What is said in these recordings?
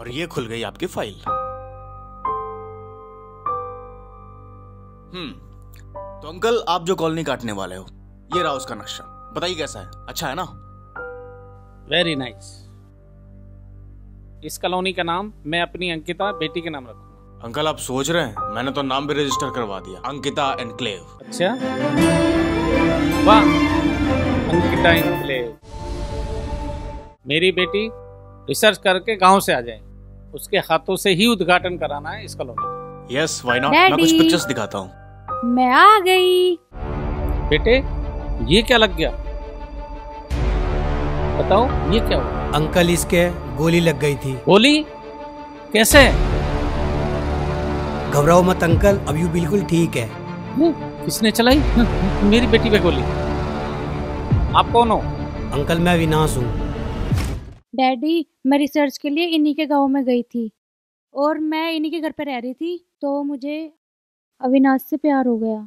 और ये खुल गई आपकी फाइल। तो अंकल, आप जो कॉलोनी काटने वाले हो, ये रहा उसका नक्शा। बताइए कैसा है, अच्छा है ना? Very nice. इस कॉलोनी का नाम मैं अपनी अंकिता बेटी के नाम रखूंगा। अंकल, आप सोच रहे हैं, मैंने तो नाम भी रजिस्टर करवा दिया, अंकिता एनक्लेव। अच्छा, वाह, अंकिता एनक्लेव। मेरी बेटी रिसर्च करके गांव से आ जाए, उसके हाथों से ही उद्घाटन कराना है इस कॉलोनी का। Yes, why not. मैं कुछ पिक्चर्स दिखाता हूँ। मैं आ गई। बेटे, ये क्या लग गया? बताओ, ये क्या हुआ? अंकल, इसके गोली लग गई थी। गोली? कैसे? घबराओ मत अंकल, अब यू बिल्कुल ठीक है। किसने चलाई मेरी बेटी पे गोली? आप कौन हो? अंकल, मैं अविनाश हूँ। डैडी, मैं रिसर्च के लिए इन्हीं के गांव में गई थी और मैं इन्हीं के घर पे रह रही थी, तो मुझे अविनाश से प्यार हो गया।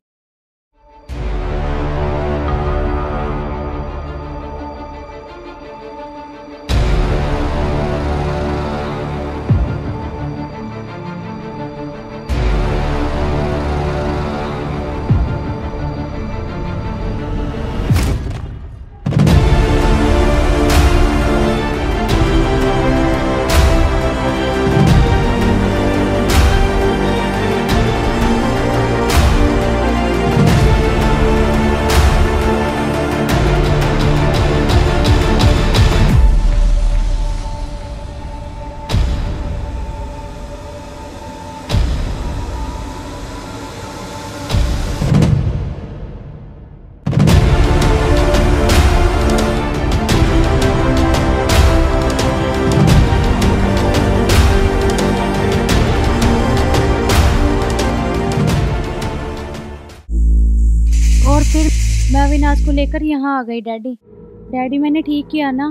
और फिर मैं अविनाश को लेकर यहाँ आ गई। डैडी, मैंने ठीक किया ना?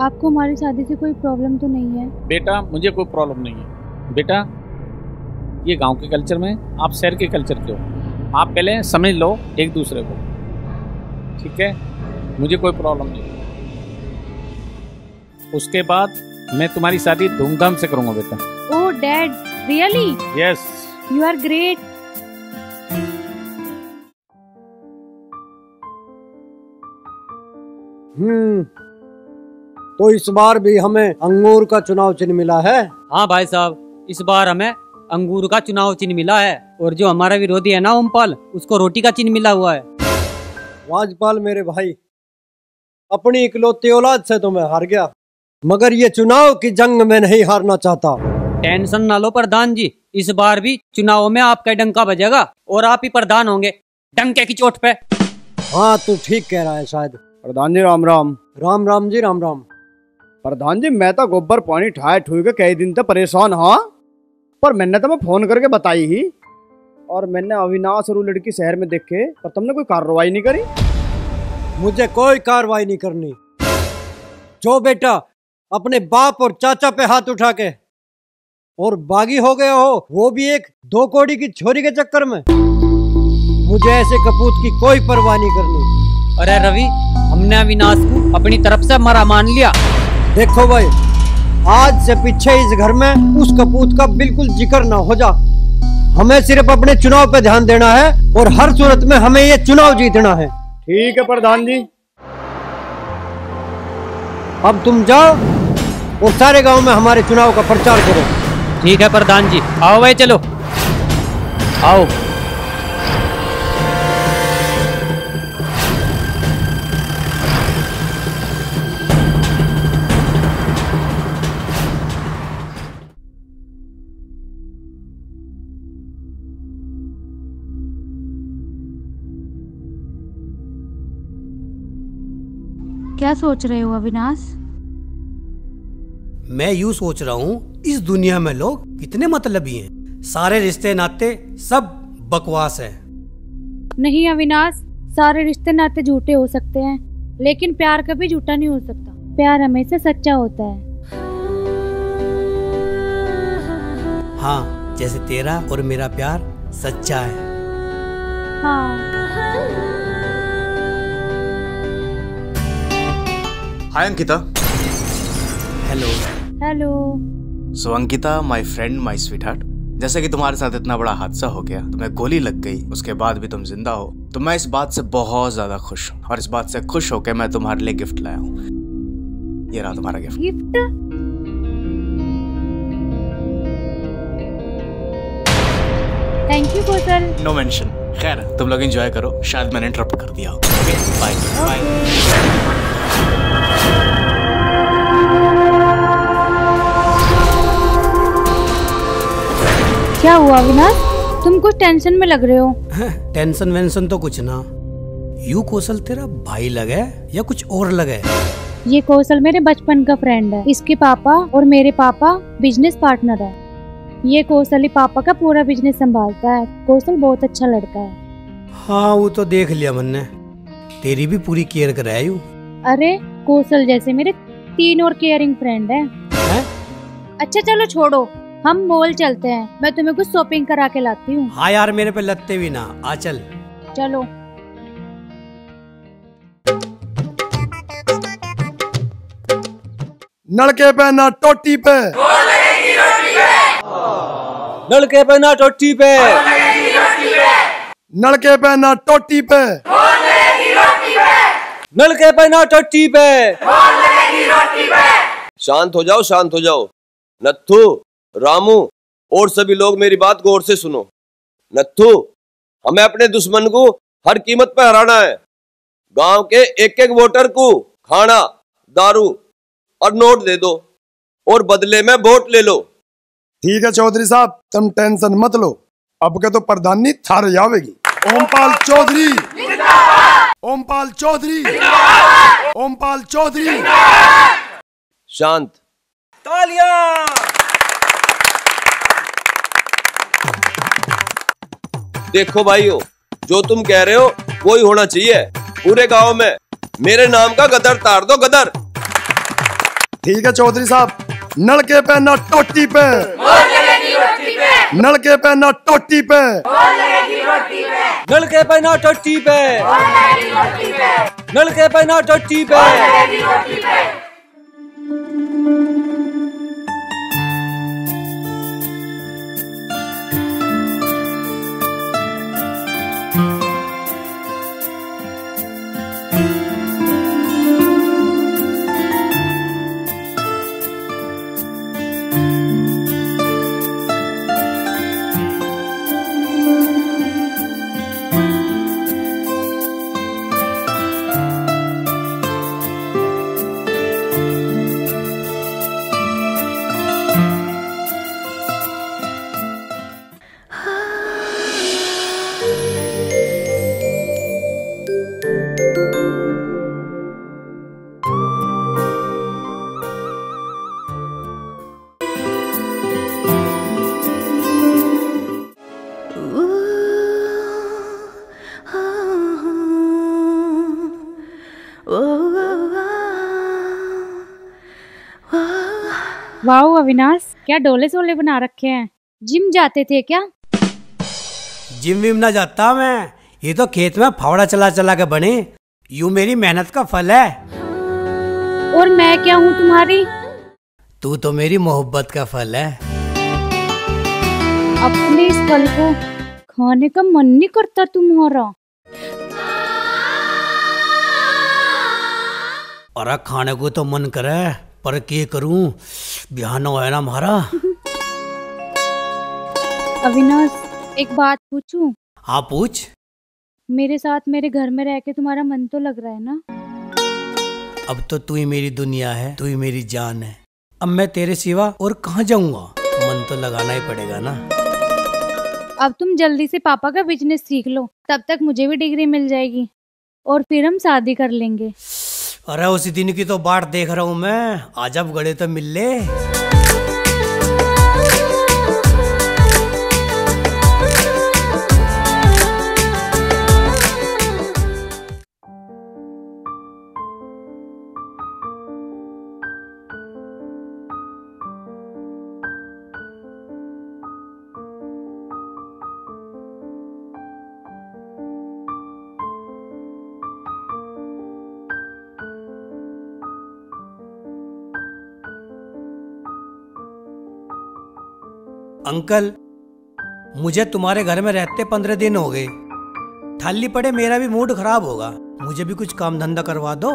आपको हमारी शादी से कोई प्रॉब्लम तो नहीं है? बेटा, मुझे कोई प्रॉब्लम नहीं है। बेटा, ये गांव के कल्चर में, आप शहर के कल्चर के हो। आप पहले समझ लो एक दूसरे को, ठीक है? मुझे कोई प्रॉब्लम नहीं है। उसके बाद मैं तुम्हारी शादी धूमधाम से करूंगा बेटा। Oh dad, really? Yes. You are great. तो इस बार भी हमें अंगूर का चुनाव चिन्ह मिला है। हाँ भाई साहब, इस बार हमें अंगूर का चुनाव चिन्ह मिला है, और जो हमारा विरोधी है ना ओमपाल, उसको रोटी का चिन्ह मिला हुआ है। राजपाल मेरे भाई, अपनी इकलौती औलाद से तो मैं हार गया, मगर ये चुनाव की जंग में नहीं हारना चाहता। टेंशन ना लो प्रधान जी, इस बार भी चुनाव में आपका डंका बजेगा और आप ही प्रधान होंगे, डंके की चोट पे। हाँ, तू ठीक कह रहा है शायद। प्रधान जी राम राम। राम राम जी, राम राम। प्रधान जी, मैं तो गोबर पानी ठाए ठुई के कई दिन तक परेशान हाँ, पर मैंने तो मैं फोन करके बताई ही, और मैंने अविनाश और लड़की शहर में देखे, पर तुमने कोई कार्रवाई नहीं करी। मुझे कोई कार्रवाई नहीं करनी। जो बेटा अपने बाप और चाचा पे हाथ उठा के और बागी हो गया हो, वो भी एक 2 कौड़ी की छोरी के चक्कर में, मुझे ऐसे कपूत की कोई परवाह नहीं करनी। अरे रवि, हमने अविनाश को अपनी तरफ से मरा मान लिया। देखो भाई, आज से पीछे इस घर में उस कपूत का बिल्कुल जिक्र ना हो जा। हमें सिर्फ अपने चुनाव पे ध्यान देना है और हर सूरत में हमें ये चुनाव जीतना है। ठीक है प्रधान जी। अब तुम जाओ और सारे गांव में हमारे चुनाव का प्रचार करो। ठीक है प्रधान जी, आओ भाई, चलो आओ। क्या सोच रहे हो अविनाश? मैं यूं सोच रहा हूँ, इस दुनिया में लोग कितने मतलबी हैं। सारे रिश्ते नाते सब बकवास है। नहीं अविनाश, सारे रिश्ते नाते झूठे हो सकते हैं, लेकिन प्यार कभी झूठा नहीं हो सकता। प्यार हमेशा सच्चा होता है। हाँ, जैसे तेरा और मेरा प्यार सच्चा है। हाँ। Hi Ankita. Hello. Hello. So Ankita, my friend, my sweetheart, जैसे कि तुम्हारे साथ इतना बड़ा हादसा हो गया, तुम्हें गोली लग गई, उसके बाद भी तुम जिंदा हो, तो मैं इस बात से बहुत ज्यादा खुश हूँ। और इस बात से खुश होकर मैं तुम्हारे लिए गिफ्ट लाया हूँ। ये रहा तुम्हारा gift. Gift? Thank you Kaushal. No mention. खैर, तुम लोग एंजॉय करो, शायद मैंने इंटरप्ट कर दिया हो। Bye bye. क्या हुआ अविनाश, तुम कुछ टेंशन में लग रहे हो? टेंशन वेंशन तो कुछ ना। यू कौशल तेरा भाई लगे या कुछ और लगे? ये कौशल मेरे बचपन का फ्रेंड है। इसके पापा और मेरे पापा बिजनेस पार्टनर है। ये कौशल ही पापा का पूरा बिजनेस संभालता है। कौशल बहुत अच्छा लड़का है। हाँ, वो तो देख लिया मैंने। तेरी भी पूरी केयर कर रहा है यू। अरे कौशल जैसे मेरे 3 और केयरिंग फ्रेंड है। अच्छा चलो छोड़ो, हम मॉल चलते हैं, मैं तुम्हें कुछ शॉपिंग करा के लाती हूँ। हाँ यार, मेरे पे लगते भी ना। आ चल। चलो। नलके पे ना टोटी पे, नलके पे ना टोटी पे, नलके पे ना टोटी पे, नलके पे ना टोटी पे। शांत हो जाओ, शांत हो जाओ। नत्थू, रामू और सभी लोग मेरी बात गौर से सुनो। नत्थू, हमें अपने दुश्मन को हर कीमत पर हराना है। गांव के एक एक वोटर को खाना, दारू और नोट दे दो और बदले में वोट ले लो। ठीक है चौधरी साहब, तुम टेंशन मत लो, अब के तो प्रधानी थारे आवेगी। ओमपाल चौधरी, ओमपाल चौधरी, ओमपाल चौधरी। शांत। तालियां। देखो भाइयों, जो तुम कह रहे हो वो ही होना चाहिए। पूरे गांव में मेरे नाम का गदर तार दो, गदर। ठीक है चौधरी साहब, नलके पे ना टोटी पे, नलके पे ना टोटी पे, नलके पे ना टोटी पे, नलके पे ना टोटी पे। वाह अविनाश, क्या डोले सोले बना रखे हैं। जिम जाते थे क्या? जिम विम ना जाता मैं, ये तो खेत में फावड़ा चला चला के बने। यू मेरी मेहनत का फल है। और मैं क्या हूँ तुम्हारी? तू तो मेरी मोहब्बत का फल है। अपने इस फल को खाने का मन नहीं करता तुम्हारा? और खाने को तो मन करे, पर क्या करूं, बिहान है ना हमारा। अविनाश, एक बात पूछूं? हाँ पूछ। मेरे साथ मेरे घर में रह के तुम्हारा मन तो लग रहा है ना? अब तो तू ही मेरी दुनिया है, तू ही मेरी जान है। अब मैं तेरे सिवा और कहाँ जाऊंगा? मन तो लगाना ही पड़ेगा ना। अब तुम जल्दी से पापा का बिजनेस सीख लो, तब तक मुझे भी डिग्री मिल जाएगी और फिर हम शादी कर लेंगे। अरे उसी दिन की तो बाट देख रहा हूँ मैं, आज अब गड़े तो मिल ले। अंकल, मुझे तुम्हारे घर में रहते 15 दिन हो गए। थाली पड़े मेरा भी मूड खराब होगा। मुझे भी कुछ काम धंधा करवा दो।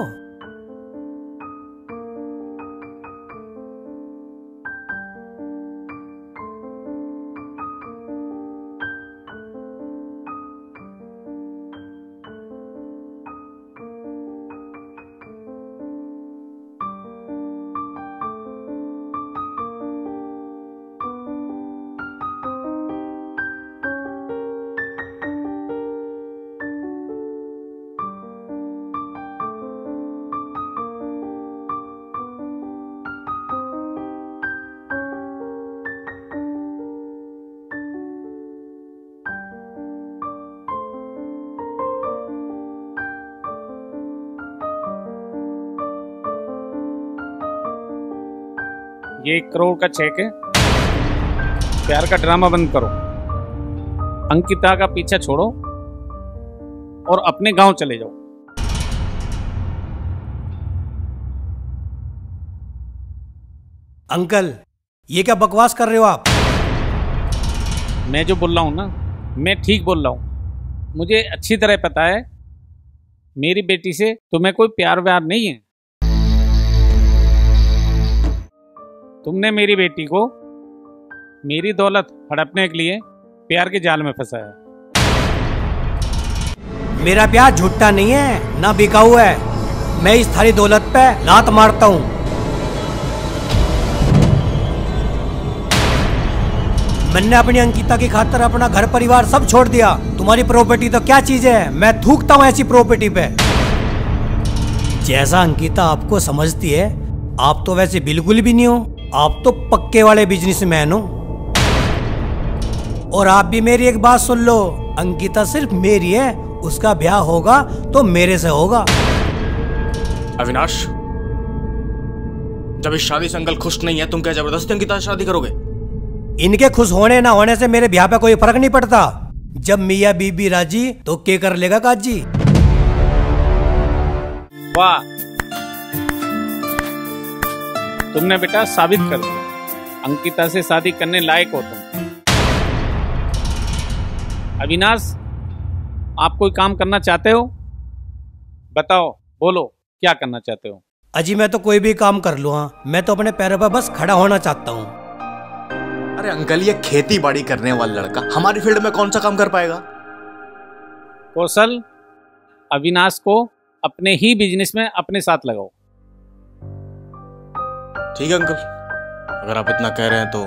ये 1 करोड़ का चेक है। प्यार का ड्रामा बंद करो, अंकिता का पीछा छोड़ो और अपने गांव चले जाओ। अंकल, ये क्या बकवास कर रहे हो आप? मैं जो बोल रहा हूं ना, मैं ठीक बोल रहा हूं। मुझे अच्छी तरह पता है मेरी बेटी से तुम्हें कोई प्यार व्यार नहीं है। तुमने मेरी बेटी को मेरी दौलत हड़पने के लिए प्यार के जाल में फंसाया। मेरा प्यार झूठा नहीं है, ना बिकाऊ है। मैं इस थारी दौलत पे लात मारता हूँ। मैंने अपनी अंकिता की खातिर अपना घर परिवार सब छोड़ दिया। तुम्हारी प्रॉपर्टी तो क्या चीज है, मैं थूकता हूँ ऐसी प्रॉपर्टी पे। जैसा अंकिता आपको समझती है, आप तो वैसे बिल्कुल भी नहीं हो। आप तो पक्के वाले बिजनेसमैन हो। और आप भी मेरी एक बात सुन लो, अंकिता सिर्फ मेरी है। उसका ब्याह होगा तो मेरे से होगा। अविनाश, जब इस शादी से अंकल खुश नहीं है, तुम क्या जबरदस्ती अंकिता से शादी करोगे? इनके खुश होने ना होने से मेरे ब्याह पे कोई फर्क नहीं पड़ता। जब मियाँ बीबी राजी तो के कर लेगा काजी। वाह, तुमने बेटा साबित कर दिया अंकिता से शादी करने लायक हो तुम। अविनाश, आप कोई काम करना चाहते हो? बताओ, बोलो क्या करना चाहते हो? अजी, मैं तो कोई भी काम कर लूँ। मैं तो अपने पैरों पर बस खड़ा होना चाहता हूँ। अरे अंकल, ये खेती बाड़ी करने वाला लड़का हमारी फील्ड में कौन सा काम कर पाएगा? कौशल, अविनाश को अपने ही बिजनेस में अपने साथ लगाओ। ठीक है अंकल, अगर आप इतना कह रहे हैं तो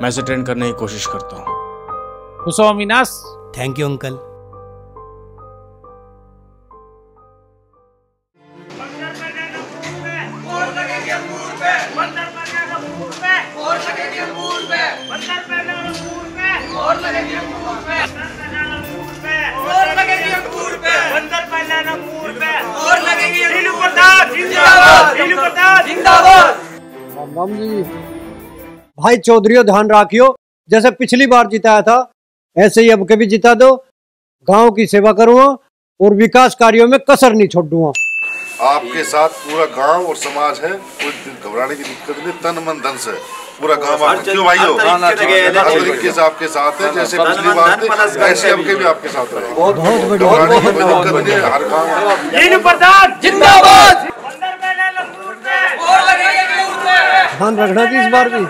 मैं इसे ट्रेन करने की कोशिश करता हूँ। खुश हो Avinash? Thank you uncle. Ram ji, भाई चौधरी ध्यान रखियो, जैसे पिछली बार जिताया था ऐसे ही अब कभी जिता दो। गांव की सेवा करूंगा और विकास कार्यों में कसर नहीं छोड़ूंगा। आपके साथ पूरा गांव और समाज है, कोई घबराने की दिक्कत नहीं। तन मन धन से पूरा गांव आपके, क्यों भाई हो, तरीके से आपके साथ है। जैसे पिछली बार थे ऐसे अब के भी आपके साथ रहे। बहुत दिक्कत नहीं, हर गाँव जिंदाबाद। ध्यान रखना कि इस बार भी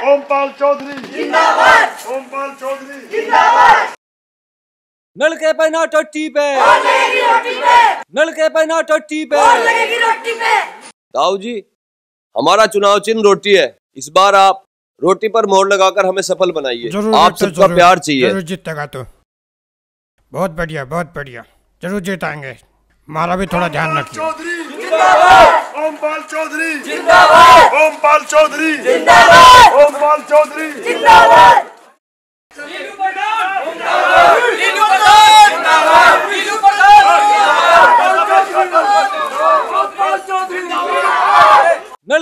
ओमपाल चौधरी जिंदाबाद, ओमपाल चौधरी जिंदाबाद। नलके पे ना टट्टी पे, नलके पे ना टट्टी पे। ताऊ जी, हमारा चुनाव चिन्ह रोटी है। इस बार आप रोटी पर मोहर लगाकर हमें सफल बनाइए। आप सबका प्यार चाहिए। जरूर जीतेगा तो। बहुत बढ़िया, बहुत बढ़िया, जरूर जीताएंगे। हमारा भी थोड़ा ध्यान रखिए। ओमपाल चौधरी जिंदाबाद, ओमपाल चौधरी जिंदाबाद, ओमपाल चौधरी जिंदाबाद।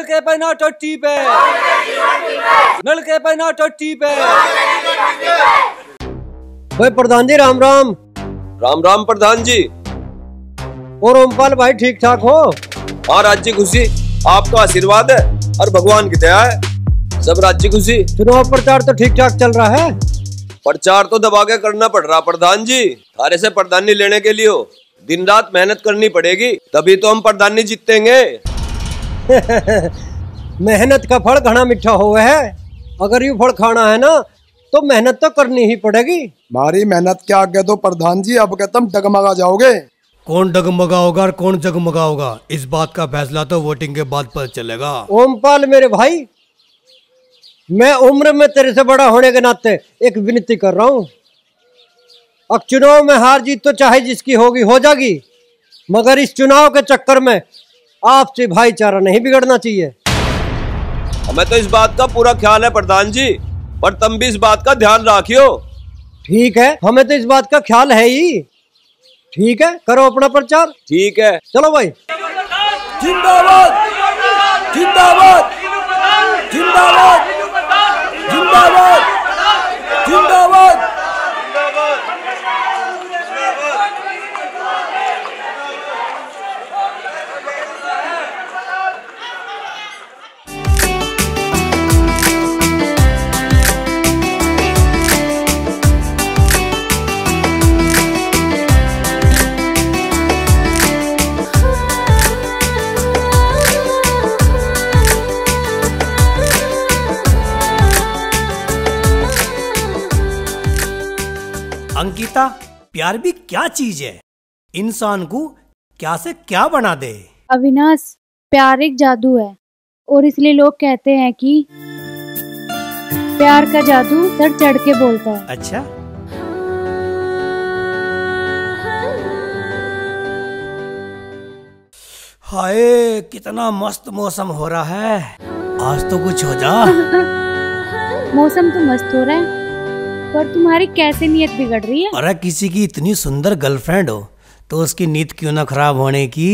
नलके पे ना टट्टी पे, नलके पे ना टट्टी पे। भाई प्रधान जी राम राम। राम राम प्रधान जी। और ओमपाल भाई ठीक ठाक हो? हाँ राज्य खुशी, आपका आशीर्वाद है और भगवान की दया है, सब राज्य खुशी। चुनाव प्रचार तो ठीक ठाक चल रहा है? प्रचार तो दबा के करना पड़ रहा प्रधान जी। थारे से प्रधानी लेने के लिए दिन रात मेहनत करनी पड़ेगी, तभी तो हम प्रधानी जीतेंगे। मेहनत का फल घना मीठा हुआ है। अगर ये फल खाना है ना तो मेहनत तो करनी ही पड़ेगी। हमारी मेहनत के आगे तो प्रधान जी अब के तुम डगमगा जाओगे। कौन डगमगाओगा और कौन जगमगाओगा, इस बात का फैसला तो वोटिंग के बाद पता चलेगा। ओमपाल मेरे भाई, मैं उम्र में तेरे से बड़ा होने के नाते एक विनती कर रहा हूँ। अब चुनाव में हार जीत तो चाहे जिसकी होगी हो जाएगी, मगर इस चुनाव के चक्कर में आपसी भाईचारा नहीं बिगड़ना चाहिए। हमें तो इस बात का पूरा ख्याल है प्रधान जी, पर तुम भी इस बात का ध्यान रखियो। ठीक है, हमें तो इस बात का ख्याल है ही। ठीक है, करो अपना प्रचार। ठीक है, चलो भाई। जिंदाबाद जिंदाबाद जिंदाबाद जिंदाबाद जिंदाबाद। अंकिता, प्यार भी क्या चीज है, इंसान को क्या से क्या बना दे। अविनाश, प्यार एक जादू है और इसलिए लोग कहते हैं कि प्यार का जादू सर चढ़ के बोलता है। अच्छा, हाय कितना मस्त मौसम हो रहा है, आज तो कुछ हो जा। मौसम तो मस्त हो रहा है, पर तुम्हारी कैसे नीयत बिगड़ रही है? अरे किसी की इतनी सुंदर गर्लफ्रेंड हो तो उसकी नीयत क्यों ना खराब होने की।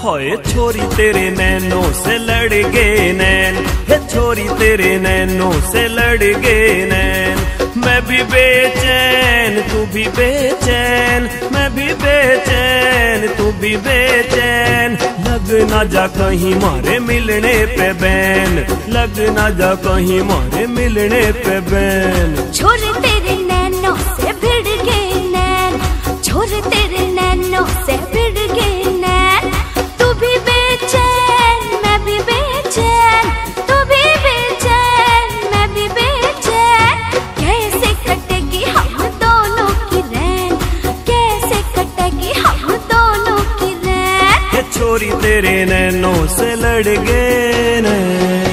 होए छोरी तेरे नैनों से लड़ गए नैन, हे छोरी तेरे नैनों से लड़ गए नैन। मैं भी बेचैन तू भी बेचैन, मैं भी बेचैन तू भी बेचैन। लग ना जा कहीं मारे मिलने पे बैन, लग ना जा कहीं मारे मिलने पे बैन। छोरे तेरे नैनों से भिड़ गए नैन, छोरे तेरे नैनों से भिड़ गए नैन। तू भी बेचैन मैं भी बेचैन, तू भी बेचैन मैं भी बेचैन। कैसे कटेगी हम दोनों की रैन, कैसे कटेगी हम दोनों की रैन। ये छोरी तेरे नैनों से लड़ गए नैन।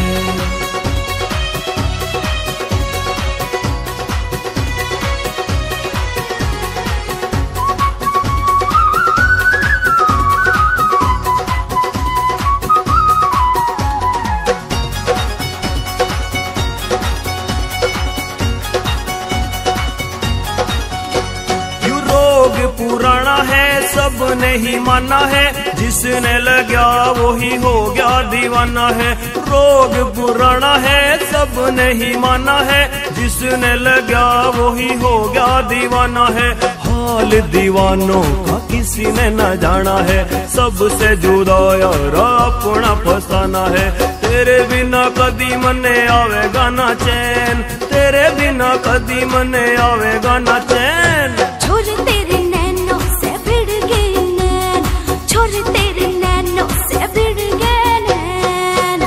पुराना है सब नहीं माना है, जिसने लगा वही हो गया दीवाना है। रोग पुराना है सब नहीं माना है, जिसने लगा वही हो गया दीवाना है। हाल दीवानों का किसी ने न जाना है, सबसे जुदा यार अपना फसाना है। तेरे बिना कदी मने आवेगा ना चैन, तेरे बिना कदी मने आवेगा ना चैन। छोरे तेरे नैनों से भिड़ गए नैन, छोरे तेरे नैनों से भिड़ गए नैन।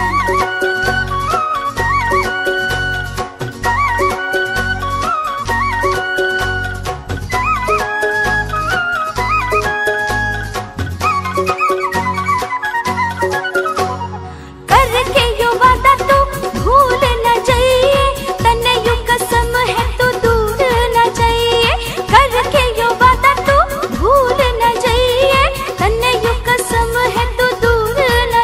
करके यो वादा तू भूल न जाइए, तन्ने यू कसम है तू दूर न जाइए। करके यो वादा तू भूल न जाइए, तन्ने यू कसम है तू दूर न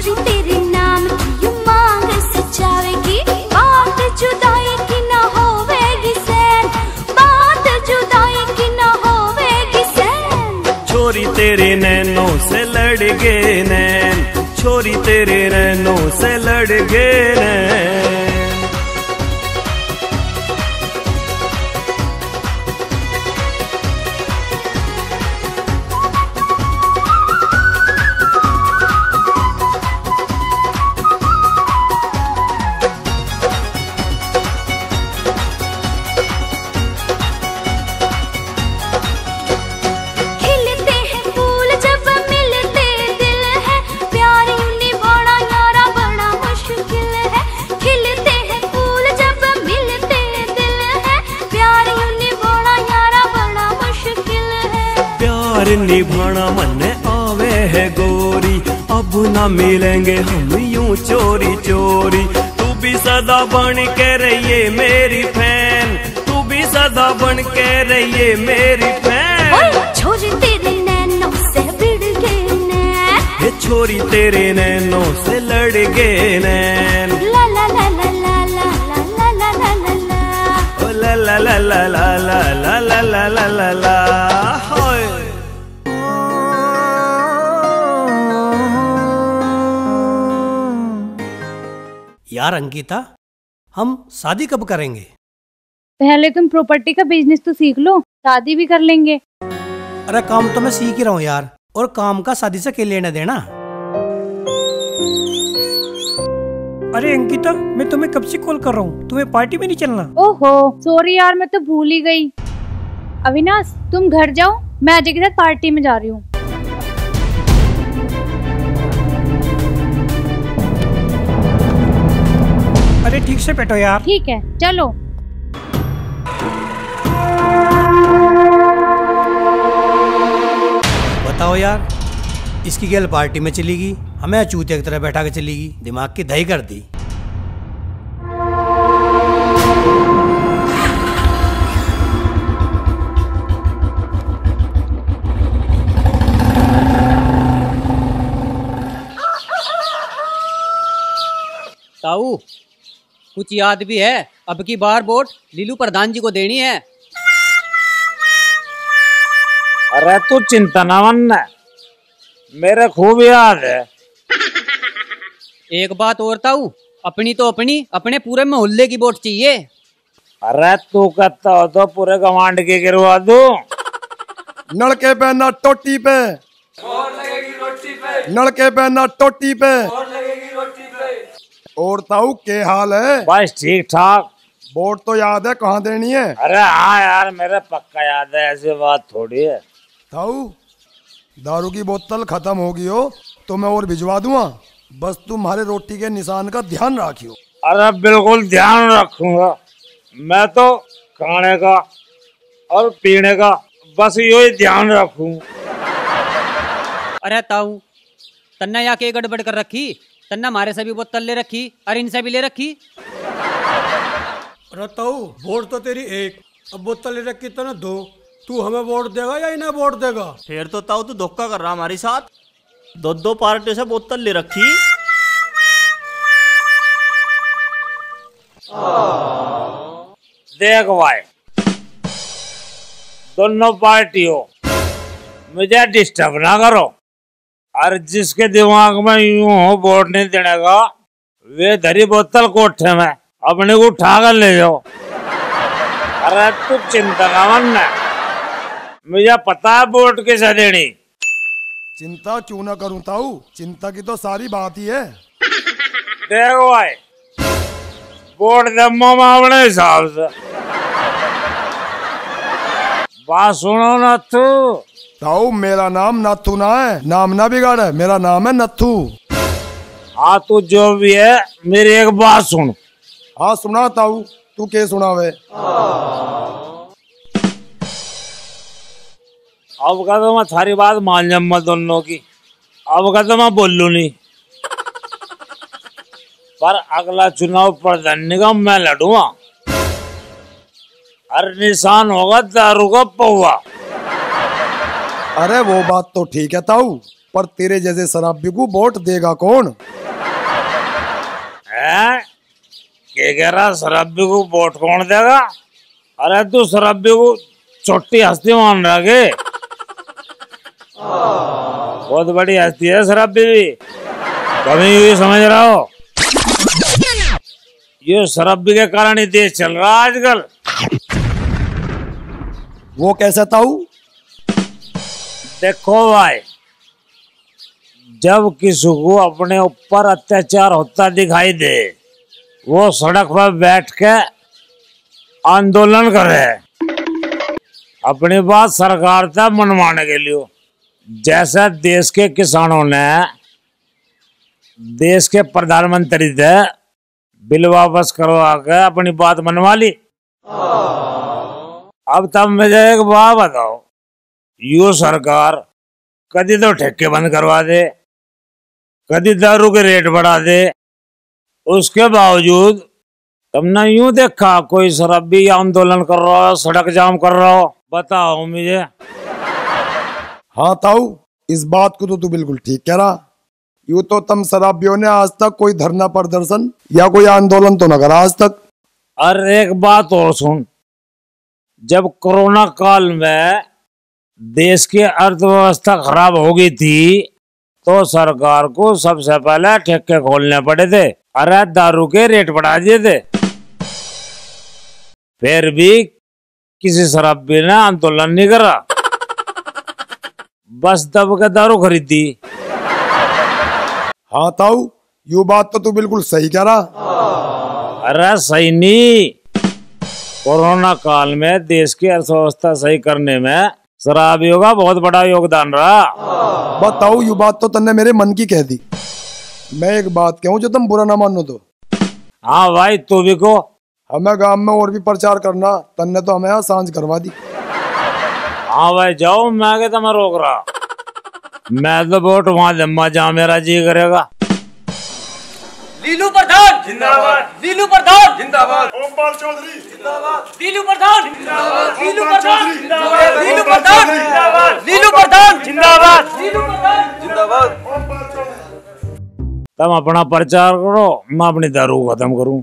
छोरी तेरे नाम की मांग सजावेगी, बात जुदाई की ना होवेगी सैन, बात जुदाई की ना होवेगी सैन। छोरी तेरे नैनों से लड़ गए नैन, छोरी तेरे नैनों से लड़ गए नैन। निभाना मन आवे है गोरी, अब ना मिलेंगे हम यूं चोरी चोरी। तू भी सदा बन के रहिए मेरी फैन, तू भी सदा बन के रहिए मेरी फैन। छोरी तेरे नैनों से भिड़ गए नैन, ये छोरी तेरे नैनों से लड़ गए नैन। ला ला ला ला ला ला ला ला ला ला ला, ओ ला ला ला ला ला ला ला ला ला ला ला ला। यार अंकिता, हम शादी कब करेंगे? पहले तुम प्रॉपर्टी का बिजनेस तो सीख लो, शादी भी कर लेंगे। अरे काम तो मैं सीख ही रहा हूँ यार, और काम का शादी से क्या लेना देना। अरे अंकिता, मैं तुम्हें कब से कॉल कर रहा हूँ, तुम्हें पार्टी में नहीं चलना? ओहो सॉरी यार, मैं तो भूल ही गई। अविनाश तुम घर जाओ, मैं अजय के साथ पार्टी में जा रही हूँ। अरे ठीक से बैठो यार। ठीक है चलो। बताओ यार, इसकी गर्ल पार्टी में चलेगी, हमें चूतिया की तरह बैठा के चलेगी, दिमाग की दही कर दी। ताऊ कुछ याद भी है, अब की बार वोट लीलू प्रधान जी को देनी है। अरे तू चिंता ना मन, मेरे खूब याद है। एक बात और ताऊ, अपनी तो अपनी, अपने पूरे मोहल्ले की वोट चाहिए। अरे तू कहता हो तो पूरे कमांड के गिरवा दो। नलके पे ना टोटी पे, नलके पे ना टोटी पे। और ताऊ के हाल है? बस ठीक ठाक। वोट तो याद है कहाँ देनी है? अरे हाँ यार, मेरे पक्का याद है, ऐसी बात थोड़ी है। ताऊ दारू की बोतल खत्म होगी हो तो मैं और भिजवा दूंगा, बस तुम्हारे रोटी के निशान का ध्यान रखियो। अरे बिल्कुल ध्यान रखूंगा, मैं तो खाने का और पीने का बस यही ध्यान रखूं। अरे ताऊ तन्ना यहाँ के गड़बड़ कर रखी, तन्ना हमारे से भी बोतल ले रखी और इनसे भी ले रखी। अरे ताऊ वोट तो तेरी एक, अब बोतल ले रखी तो ना दो। तू हमें वोट देगा या इन्हें वोट देगा? फिर तो ताऊ तू धोखा कर रहा हमारे साथ, दो दो पार्टी से बोतल ले रखी। देख भाई, दोनों पार्टियों मुझे डिस्टर्ब ना करो, और जिसके दिमाग में यूं हो वोट नहीं देने का, वे धरी बोतल कोठे में अपने को उठा कर ले जाओ। अरे तू चिंता ना मन, मुझे पता है वोट किसे देनी। चिंता क्यों ना करूं ताऊ, चिंता की तो सारी बात ही है। देखो भाई, वोट दम्मा में अपने हिसाब से। बात सुनो ना तू। ताऊ मेरा नाम नथु ना है, नाम ना बिगाड़े, मेरा नाम है नथु। हाँ तू जो भी है, मेरी एक बात सुन। हाँ सुना ताऊ, तू क्या सुनावे? अब का तो मैं सारी बात मान जाऊंगा दोनों की, अब का तो मैं बोलू नहीं, पर अगला चुनाव प्रधान निगम में लड़ूंगा, हर निशान होगा दारू का पौवा। अरे वो बात तो ठीक है ताऊ, पर तेरे जैसे शराबी को वोट देगा कौन? क्या कह रहा, शराबी को वोट कौन देगा? अरे तू शराबी को छोटी हस्ती मान रहा के? बहुत बड़ी हस्ती है शराबी भी, कभी ये समझ रहा हो? ये शराबी के कारण ही देश चल रहा है आजकल। वो कैसा ताऊ? देखो भाई, जब किसी को अपने ऊपर अत्याचार होता दिखाई दे, वो सड़क पर बैठ के आंदोलन करे अपनी बात सरकार तक मनवाने के लिए। जैसे देश के किसानों ने देश के प्रधानमंत्री से बिल वापस करवा के अपनी बात मनवा ली। अब तब मुझे एक बात बताओ, यो सरकार कभी तो ठेके बंद करवा दे, कभी दारू के रेट बढ़ा दे, उसके बावजूद तुमने यूं देखा कोई शराबी आंदोलन कर रहा हो, सड़क जाम कर रहा हो? बताओ मुझे। हाँ ताऊ, इस बात को तो तू बिल्कुल ठीक कह रहा। यूं तो तुम शराबियों ने आज तक कोई धरना प्रदर्शन या कोई आंदोलन तो न करा आज तक। अरे एक बात और सुन, जब कोरोना काल में देश की अर्थव्यवस्था खराब हो गई थी तो सरकार को सबसे पहले ठेके खोलने पड़े थे। अरे दारू के रेट बढ़ा दिए थे, फिर भी किसी शराबी ने आंदोलन नहीं करा, बस दब के दारू खरीदी। हाँ ताऊ, ये बात तो तू बिल्कुल सही कह रहा। अरे सही नहीं, कोरोना काल में देश की अर्थव्यवस्था सही करने में शराबियों का बहुत बड़ा योगदान रहा। बताओ, ये बात तो तन्ने मेरे मन की कह दी। मैं एक बात कहूँ जो तुम बुरा ना मानो तो। हाँ भाई, तू भी को। हमें गांव में और भी प्रचार करना, तन्ने तो हमें यहाँ सांझ करवा दी। हाँ भाई जाओ, मैं आगे तुम्हें रोक रहा। मैं तो वोट वहां लम्बा जहाँ मेरा जी करेगा। लीलू प्रधान जिंदाबाद, लीलू प्रधान जिंदाबाद, ओमपाल चौधरी जिंदाबाद, लीलू प्रधान जिंदाबाद, लीलू प्रधान जिंदाबाद, लीलू प्रधान जिंदाबाद, लीलू प्रधान जिंदाबाद, लीलू प्रधान जिंदाबाद। तुम अपना प्रचार करो, मैं अपनी दारू खत्म करूं।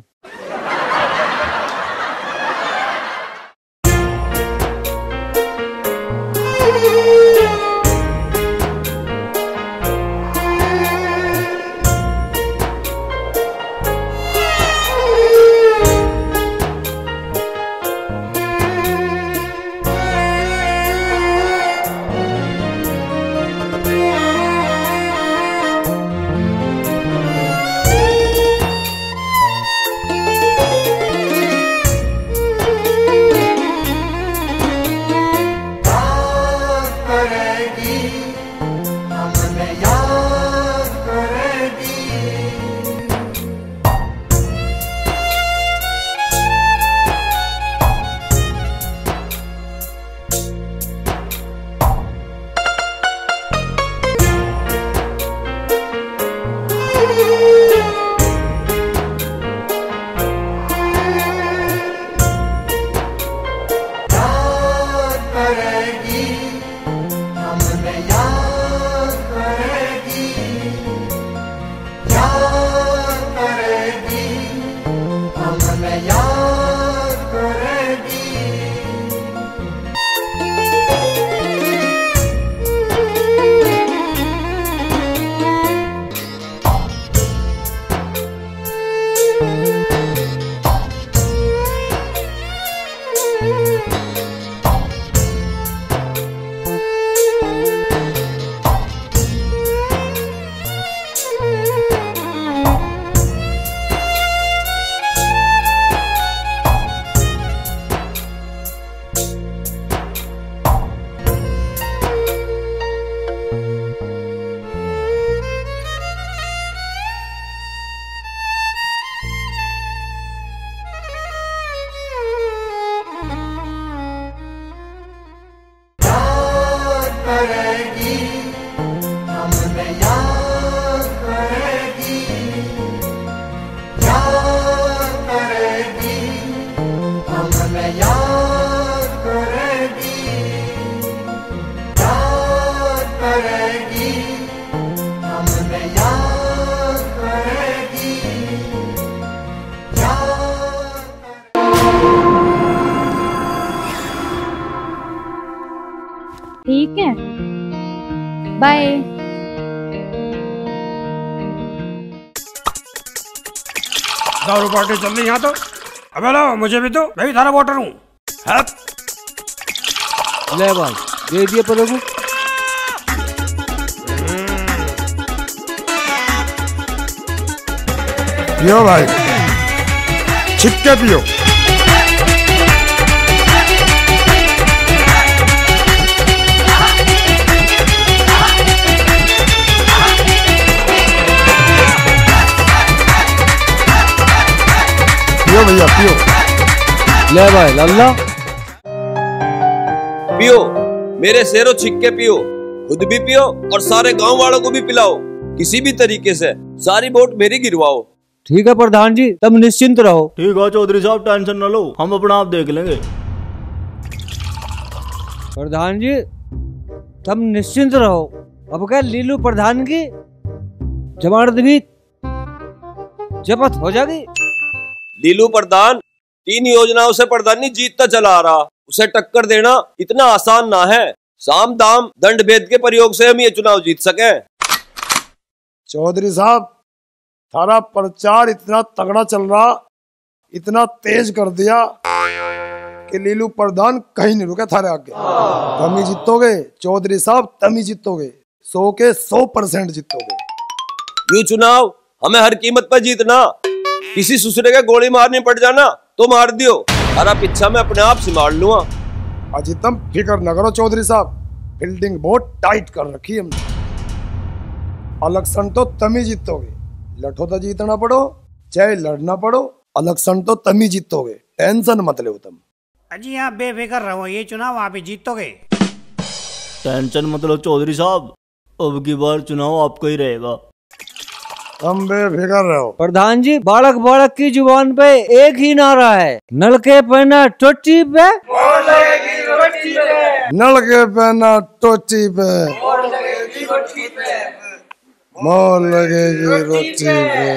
बाय। दारू पार्टी चल रही यहाँ तो। अबे लो मुझे भी दो, मैं भी थारा वोटर हूँ। ले भाई दे दिए पर को। पियो भाई, छिक्के पियो। पियो भैया पियो। ले भाई लल्ला पियो, मेरे शेरों छिक्के पियो, खुद भी पियो और सारे गांव वालों को भी पिलाओ। किसी भी तरीके से सारी वोट मेरी गिरवाओ। ठीक है प्रधान जी, तुम निश्चिंत रहो। ठीक है चौधरी साहब, टेंशन न लो, हम अपना आप देख लेंगे। प्रधान जी तुम निश्चिंत रहो। अब क्या लीलू प्रधान की जमानत भी जब्त हो जाएगी। लीलू प्रधान 3 योजनाओं से प्रधानी जीतता चला आ रहा, उसे टक्कर देना इतना आसान ना है। साम दाम दंड भेद के प्रयोग से हम ये चुनाव जीत सके। चौधरी साहब थारा प्रचार इतना तगड़ा चल रहा, इतना तेज कर दिया कि लीलू प्रधान कहीं नहीं रुके थारे आगे। तुम ही जीतोगे चौधरी साहब, तुम ही जीतोगे, 100 के 100% जीतोगे। ये चुनाव हमें हर कीमत पर जीतना। किसी दूसरे के गोली मारनी पड़ जाना तो मार दियो, हरा पीछा मैं अपने आप संभाल लूंगा। अजी तुम फिक्र न करो चौधरी साहब, फील्डिंग बहुत टाइट कर रखी हमने। इलेक्शन तो तुम ही जीतोगे, लठो तो जीतना पड़ो चाहे लड़ना पड़ो, इलेक्शन तो तुम ही जीतोगे, टेंशन मत लो तुम। अजी आप बेफिक्र रहो, ये चुनाव आप ही जीतोगे। टेंशन मत लो चौधरी साहब, अब की बार चुनाव आपका ही रहेगा। हम बेफिक्र रहो। प्रधान जी बालक बालक की जुबान पे एक ही नारा है, नलके पे ना टोटी पे, नलके पे ना टोटी पे, मोर लगेगी रोटी पे,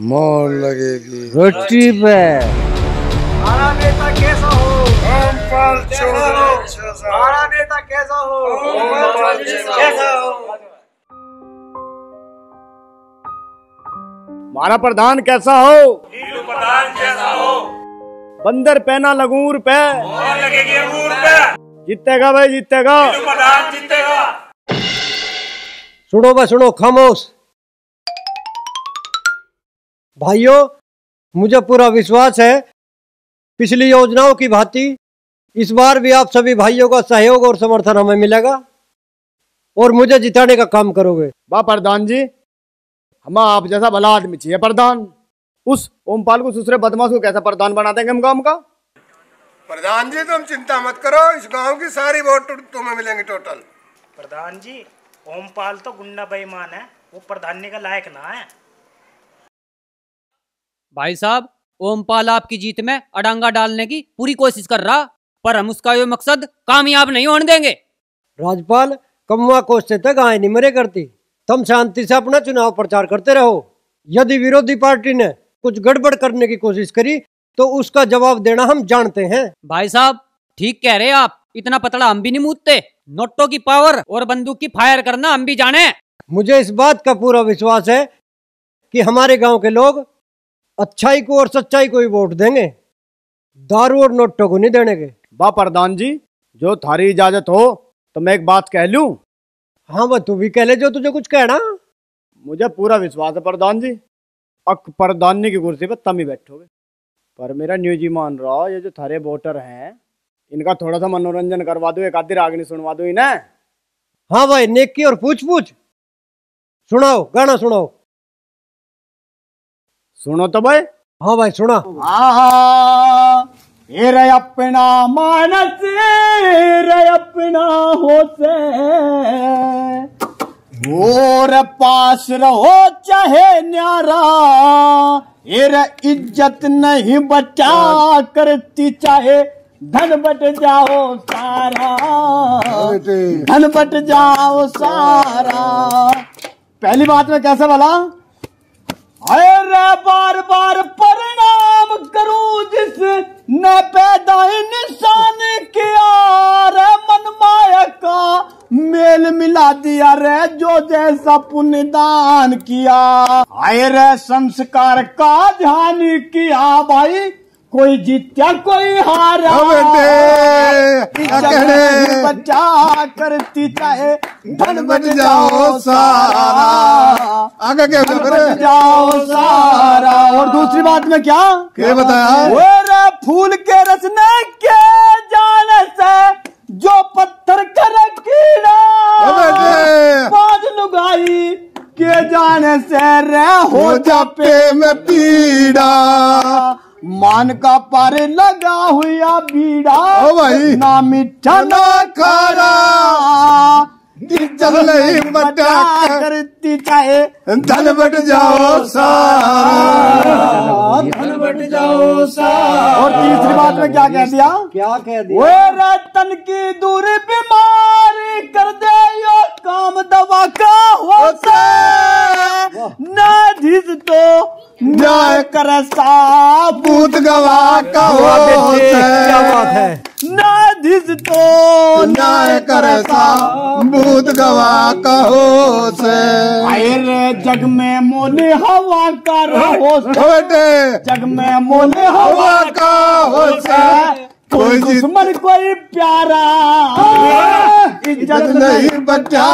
मोर लगेगी रोटी पे। हमारा नेता कैसा हो? ओमपाल चौधरी। हमारा नेता कैसा हो? ओमपाल कैसा हो? हमारा प्रधान कैसा हो? लीलू प्रधान कैसा हो? बंदर पे ना लगूर पे, और लगेगी अंगूर पे। जीतेगा भाई जीतेगा। लीलू प्रधान जीतेगा। सुनो भाई सुनो, खामोश। भाइयों मुझे पूरा विश्वास है पिछली योजनाओं की भांति इस बार भी आप सभी भाइयों का सहयोग और समर्थन हमें मिलेगा और मुझे जिताने का काम करोगे। वाह प्रधान जी, हम आप जैसा भला आदमी चाहिए प्रधान। उस ओमपाल को दूसरे बदमाश को कैसा प्रधान बना देंगे हम गांव का। प्रधान जी तुम चिंता मत करो, इस गांव की सारी वोट तुम्हें मिलेंगी टोटल। प्रधान जी ओमपाल तो गुंडा बेईमान है, वो प्रधानी का लायक ना है। भाई साहब ओमपाल आपकी जीत में अड़ंगा डालने की पूरी कोशिश कर रहा, पर हम उसका ये मकसद कामयाब नहीं होने देंगे। राजपाल कमुआ कोष्टे तक आए नहीं मरे करती, तुम शांति से अपना चुनाव प्रचार करते रहो। यदि विरोधी पार्टी ने कुछ गड़बड़ करने की कोशिश करी तो उसका जवाब देना हम जानते हैं। भाई साहब ठीक कह रहे आप, इतना पतला हम भी नहीं मूदते। नोटों की पावर और बंदूक की फायर करना हम भी जाने। मुझे इस बात का पूरा विश्वास है कि हमारे गांव के लोग अच्छाई को और सच्चाई को ही वोट देंगे, दारू और नोटों को नहीं देने के। वाह प्रधान जी, जो थारी इजाजत हो तो मैं एक बात कह लूं। हाँ वह तू भी कह ले जो तुझे कुछ कहना। मुझे पूरा विश्वास है प्रधान जी, अक प्रधानी की कुर्सी पे तुम ही बैठोगे। पर मेरा न्यूज ही मान रहा, ये जो थारे वोटर हैं इनका थोड़ा सा मनोरंजन करवा दो, एक आधी रागनी सुनवा दो इन्हें। हाँ भाई नेकी और पूछ पूछ सुनाओ, गाना सुनाओ। सुनो तो भाई। हाँ भाई सुना। ये रे अपना मानस रे अपना होते और पास रहो चाहे न्यारा, ये रे इज्जत नहीं बचा करती चाहे धन बट जाओ सारा, धन बट जाओ सारा। पहली बात में कैसे बोला, अरे बार बार परिणाम काम करूं जिसने पैदा इंसान किया रे, मन माया का मेल मिला दिया रे, जो जैसा पुण्य दान किया। आए रे संस्कार का ध्यान किया भाई, कोई जीत्या कोई हारा, बच्चा करती चाहे धन बच जाओ सारा, आगे क्या बच जाओ सारा। और दूसरी बात में क्या बताया, रे फूल के रचने के जाने से जो पत्थर कर कीड़ा, बाज लुगाई के जाने से रे हो जापे में पीड़ा। मान का पर लगा हुआ बीड़ा, ना मीठा ना खारा, इज्जत नहीं बचा करती चाहे धन बट जाओ सारा, धन बट जाओ सारा। और तीसरी बात में क्या कह दिया, वो तन की दूरी बीमारी कर दे, यो काम दवा का होता, न्यायाधीश तो न्याय करे साबूत गवाह का होता है, न्यायाधीश तो न्याय करे साबूत गवाह का होता है। रे जग में मोले हवा का होश, जग में मोले हवा का होश, कोई दुश्मन कोई प्यारा, इज्जत नहीं बचा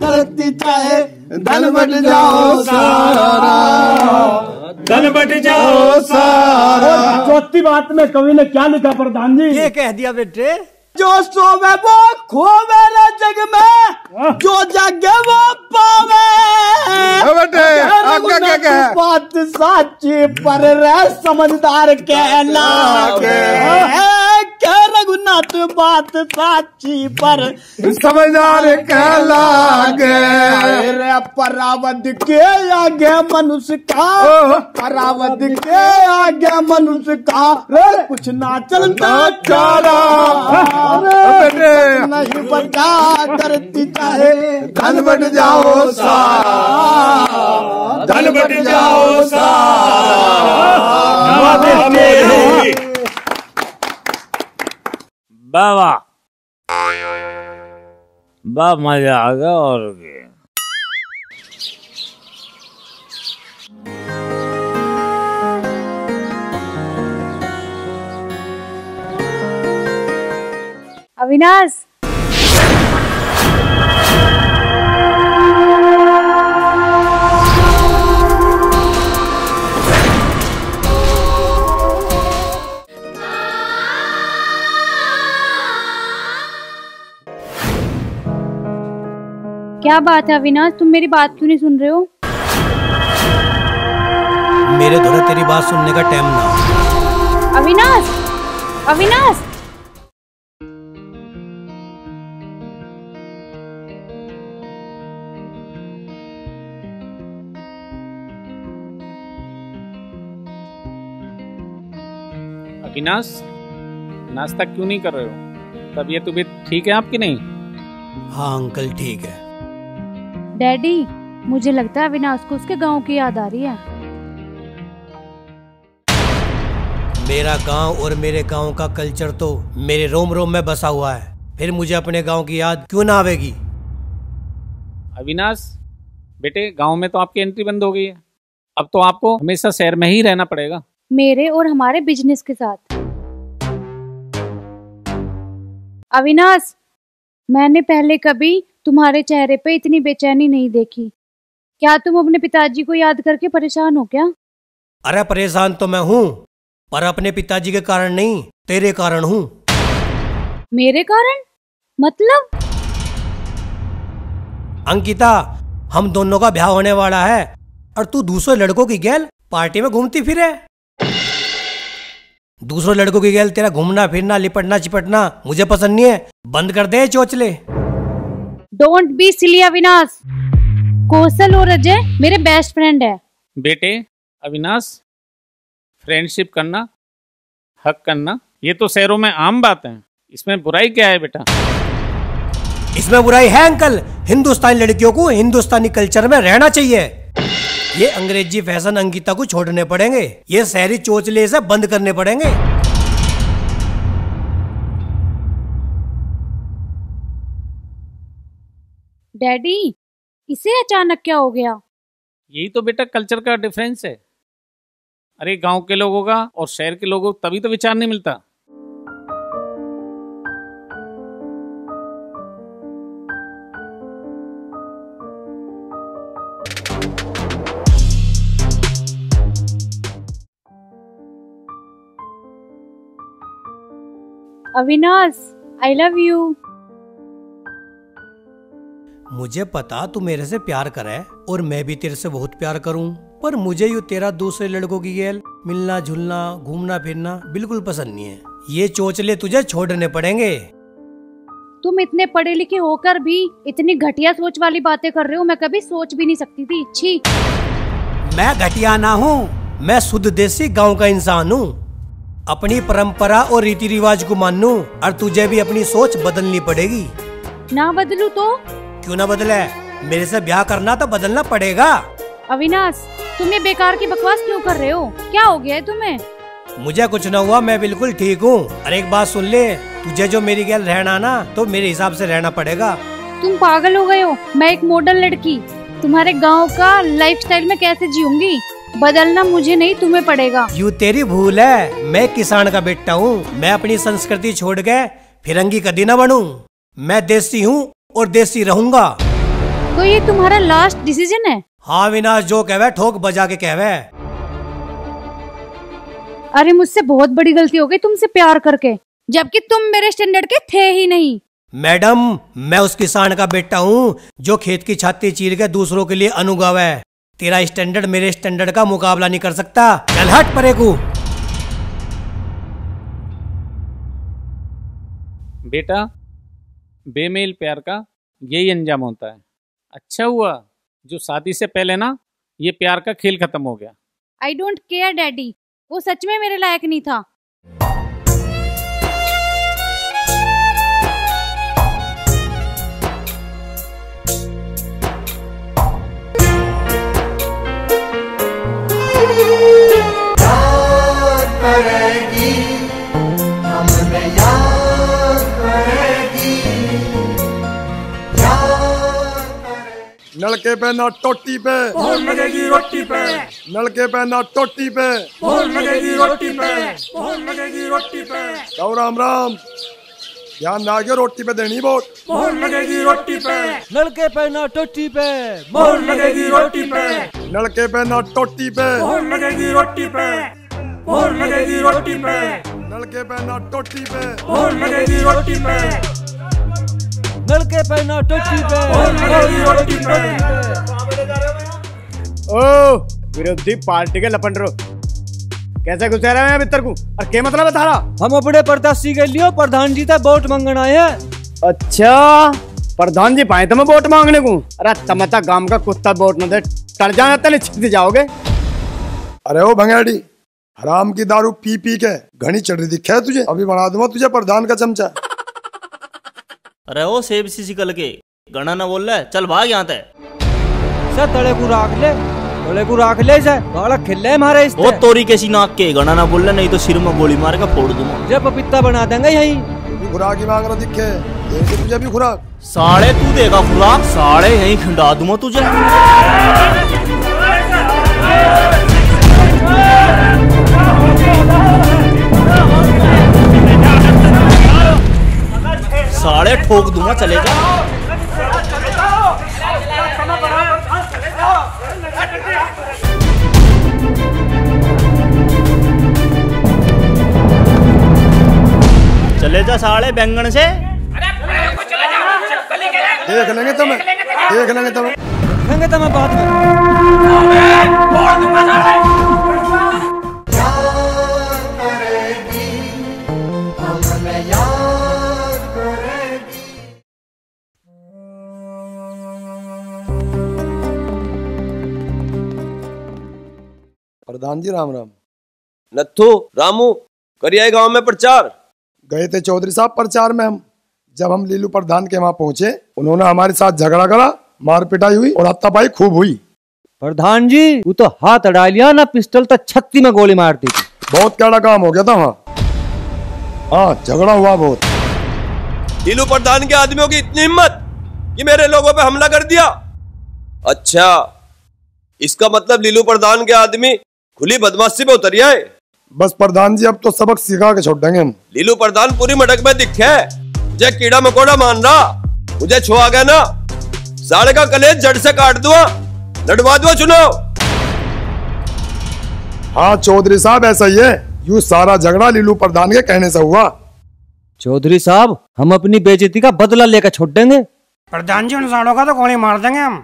करती चाहे धन बट जाओ सारा, धन बट जाओ सारा। चौथी बात में कवि ने क्या लिखा प्रधान जी, ये कह दिया बेटे, जो सोवे वो खोवे रे जग में, जो जागे वो पावे, बात साची पर रे समझदार कहलागे, रघुनाथ बात साची पर समझदार कहलागे। रे परावध के आगे मनुष्य का, परावध के आगे मनुष्य का रे कुछ ना चलता चारा, नहीं बचा करती चाहे धन बट जाओ सारा, धन बट जाओ सारा। बाबा बा मजा आ गया। और अविनाश, क्या बात है अविनाश, तुम मेरी बात क्यों नहीं सुन रहे हो? मेरे धोरे तेरी बात सुनने का टाइम ना। अविनाश, अविनाश, अविनाश नाश्ता क्यों नहीं कर रहे हो? तबीयत ठीक है आपकी? नहीं? हाँ अंकल ठीक है। डैडी, मुझे लगता है अविनाश को उसके गांव की याद आ रही है। मेरा गांव और मेरे गांव का कल्चर तो मेरे रोम रोम में बसा हुआ है, फिर मुझे अपने गांव की याद क्यों ना आवेगी? अविनाश बेटे, गांव में तो आपकी एंट्री बंद हो गई है, अब तो आपको हमेशा शहर में ही रहना पड़ेगा, मेरे और हमारे बिजनेस के साथ। अविनाश, मैंने पहले कभी तुम्हारे चेहरे पे इतनी बेचैनी नहीं देखी। क्या तुम अपने पिताजी को याद करके परेशान हो क्या? अरे परेशान तो मैं हूँ, पर अपने पिताजी के कारण नहीं, तेरे कारण हूँ। मेरे कारण? मतलब? अंकिता, हम दोनों का ब्याह होने वाला है और तू दूसरे लड़कों की गैल पार्टी में घूमती फिरे। दूसरों लड़कों की गैल तेरा घूमना फिरना लिपटना चिपटना मुझे पसंद नहीं है, बंद कर दे चोचले। Don't be silly Avinash. Kaushal और अजय मेरे बेस्ट फ्रेंड है। बेटे अविनाश, फ्रेंडशिप करना, हक करना, ये तो शहरों में आम बात है, इसमें बुराई क्या है बेटा? इसमें बुराई है अंकल, हिंदुस्तानी लड़कियों को हिंदुस्तानी कल्चर में रहना चाहिए। ये अंग्रेजी फैशन अंकिता को छोड़ने पड़ेंगे, ये शहरी चोचले से बंद करने पड़ेंगे। डैडी, इसे अचानक क्या हो गया? यही तो बेटा कल्चर का डिफरेंस है। अरे गांव के लोगों का और शहर के लोगों तभी तो विचार नहीं मिलता। Avinash, I love you. मुझे पता तू मेरे से प्यार करे और मैं भी तेरे से बहुत प्यार करूं, पर मुझे यूँ तेरा दूसरे लड़कों की गेल मिलना झुलना घूमना फिरना बिल्कुल पसंद नहीं है। ये चोचले तुझे छोड़ने पड़ेंगे। तुम इतने पढ़े लिखे होकर भी इतनी घटिया सोच वाली बातें कर रहे हो, मैं कभी सोच भी नहीं सकती थी। छी। मैं घटिया ना हूँ, मैं शुद्ध देसी गाँव का इंसान हूँ। अपनी परंपरा और रीति रिवाज को मानूं और तुझे भी अपनी सोच बदलनी पड़ेगी। ना बदलू तो? क्यों ना बदले, मेरे से ब्याह करना तो बदलना पड़ेगा। अविनाश, तुम ये बेकार की बकवास क्यों कर रहे हो? क्या हो गया है तुम्हें? मुझे कुछ न हुआ, मैं बिल्कुल ठीक हूँ। और एक बात सुन ले, तुझे जो मेरी गैल रहना ना तो मेरे हिसाब से रहना पड़ेगा। तुम पागल हो गए हो? मैं एक मॉडर्न लड़की तुम्हारे गाँव का लाइफस्टाइल में कैसे जीऊंगी? बदलना मुझे नहीं, तुम्हें पड़ेगा। यू तेरी भूल है, मैं किसान का बेटा हूँ। मैं अपनी संस्कृति छोड़ के फिरंगी कभी न बनूं। मैं देसी हूँ और देसी रहूंगा। तो ये तुम्हारा लास्ट डिसीजन है? हाँ विनाश, जो कहवे ठोक बजा के कहवे। अरे मुझसे बहुत बड़ी गलती हो गई तुमसे प्यार करके, जबकि तुम मेरे स्टैंडर्ड के थे ही नहीं। मैडम, मैं उस किसान का बेटा हूँ जो खेत की छाती चीर के दूसरों के लिए अनुगाव है। तेरा स्टैंडर्ड मेरे स्टैंडर्ड का मुकाबला नहीं कर सकता। चल हट परे को। बेटा, बेमेल प्यार का यही अंजाम होता है। अच्छा हुआ जो शादी से पहले ना ये प्यार का खेल खत्म हो गया। आई डोंट केयर डैडी, वो सच में मेरे लायक नहीं था। करेगी हमने याद करेगी, नलके पे ना टोटी पे मोहर लगेगी रोटी पे, नलके पे ना टोटी पे मोहर लगेगी रोटी पे, मोहर लगेगी रोटी पे। तो राम राम, ध्यान ना के रोटी पे देनी वोट। मोहर लगेगी रोटी पे, नलके पे ना टोटी पे, मोहर लगेगी रोटी पे, नलके पे ना टोटी पे मोहर लगेगी रोटी पे, मोहर लगेगी रोटी पे, नलके पे ना टोटी पे मोहर लगेगी रोटी पे, नलके पे ना टोटी पे, मोहर लगेगी रोटी पे। ओ विरोधी पार्टी के लपंडरो, कैसे घुसे रहे हैं भीतर को और क्या मतलब है थारा? हम अपने प्रत्याशी के लिए प्रधान जी तक वोट मांगने आए हैं। अच्छा, प्रधान जी पाए तुम्हें वोट मांगने को? अरे तमता गांव का कुत्ता वोट न दे, टर जाते छिप जाओगे। अरे ओ भंगेड़ी, हराम की दारू पी पी के घनी चढ़ रही दिखा है तुझे। अभी बना दूंगा तुझे प्रधान का चमचा। अरे ओ सेब सी सिकल के गणा ना बोल रहा है, चल भाग यहाँ तक। सर तड़े को राख ले, तड़े को राख ले जाए, बाड़ा खिल है हमारे इस। वो तोरी कैसी नाक के गणा ना बोल रहा, नहीं तो सिर में गोली मार के फोड़ दूंगा। जब पपीता बना देंगे यहीं। खुराक ही मांग रहा दिखे, देंगे तुझे भी खुराक। साढ़े तू देगा खुराक, साढ़े यहीं खिंडा दूंगा तुझे। साढ़े ठोक दूंगा, चले जा। चले जा साढ़े बैंगन से। देख लेंगे तुम्हें, देख लेंगे तुम्हें, देखेंगे तुम्हें बाद में। प्रधान जी राम राम। नत्थू रामू करिए गांव में प्रचार। गए थे चौधरी साहब प्रचार में हम। जब हम लीलू प्रधान के वहां पहुंचे, उन्होंने हमारे साथ झगड़ा करा, मार पिटाई हुई और हाथापाई खूब हुई। प्रधान जी वो तो हाथ अड़ा लिया ना, पिस्टल तो छत्ती में गोली मार दी थी। बहुत कड़ा काम हो गया था वहाँ। हाँ झगड़ा हुआ बहुत। लीलू प्रधान के आदमियों की इतनी हिम्मत कि मेरे लोगों पे हमला कर दिया। अच्छा, इसका मतलब लीलू प्रधान के आदमी खुली बदमाशी पे उतर आए। बस प्रधान जी अब तो सबक सिखा के छोड़ देंगे हम। लीलू प्रधान पूरी मटक में दिखे, मुझे कीड़ा मकोड़ा मान रहा, मुझे छुआ गया ना, साले का कलेज जड़ से काट दूंगा, लड़वा दूंगा चुनाव। हाँ चौधरी साहब ऐसा ही है, यूं सारा झगड़ा लीलू प्रधान के कहने से हुआ। चौधरी साहब हम अपनी बेइज्जती का बदला लेकर छोड़ देंगे। प्रधान जी उन सालों का तो गोली मार देंगे हम।